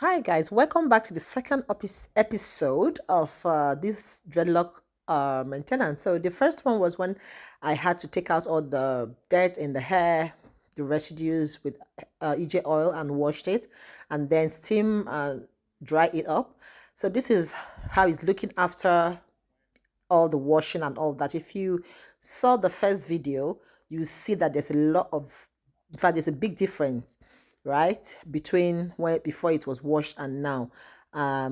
Hi guys, welcome back to the second episode of this dreadlock maintenance. So the first one was when I had to take out all the dirt in the hair, the residues with EJ oil and washed it, and then steam and dry it up. So this is how it's looking after all the washing and all that. If you saw the first video, you see that there's a lot of, in fact, there's a big difference, right, between when before it was washed and now.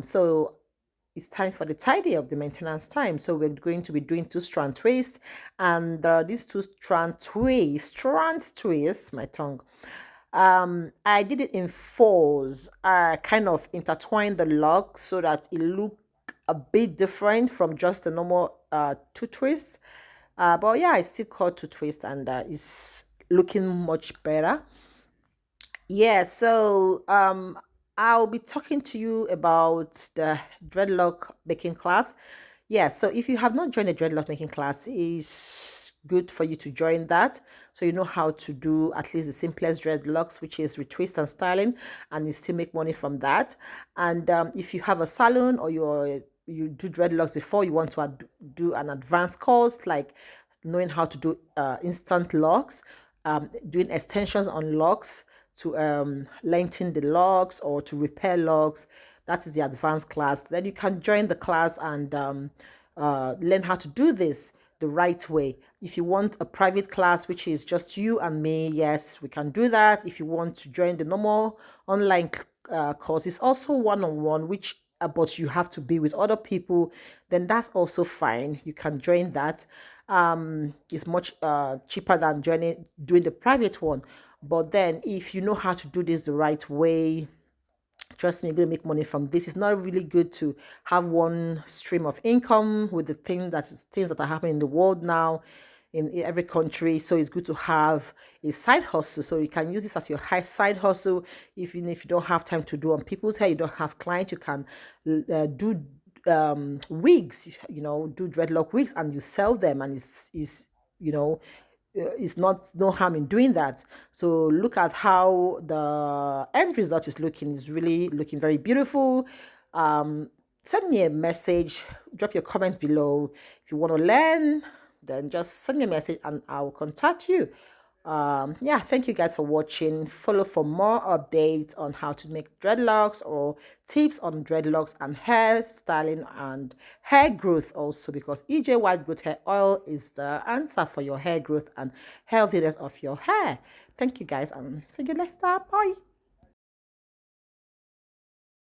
So it's time for the tidy up, the maintenance time. So we're going to be doing two strand twists, and these two strand twists, my tongue. I did it in fours. I kind of intertwined the locks so that it looked a bit different from just the normal two twists. But yeah, I still called two twist, and it's looking much better. Yeah, so I'll be talking to you about the dreadlock making class. Yeah, so if you have not joined the dreadlock making class, it's good for you to join that so you know how to do at least the simplest dreadlocks, which is retwist and styling, and you still make money from that. And if you have a salon or you do dreadlocks before, you want to do an advanced course like knowing how to do instant locks, doing extensions on locks to lengthen the locks or to repair locks. That is the advanced class. Then you can join the class and learn how to do this the right way. If you want a private class, which is just you and me, yes, we can do that. If you want to join the normal online course, it's also one-on-one, which but you have to be with other people, then that's also fine. You can join that. It's much cheaper than doing the private one. But then if you know how to do this the right way, trust me, you're going to make money from this. It's not really good to have one stream of income with the things that are happening in the world now, in every country. So it's good to have a side hustle. So you can use this as your high side hustle. Even if you don't have time to do on people's hair, you don't have clients, you can do wigs. Do dreadlock wigs and you sell them, and it's you know it's not no harm in doing that. So look at how the end result is looking. It's really looking very beautiful. Send me a message, drop your comment below. If you want to learn, then just send me a message and I'll contact you. Yeah, thank you guys for watching. Follow for more updates on how to make dreadlocks or tips on dreadlocks and hair styling and hair growth also, because EJ white growth hair oil is the answer for your hair growth and healthiness of your hair. Thank you guys and see you next time. Bye.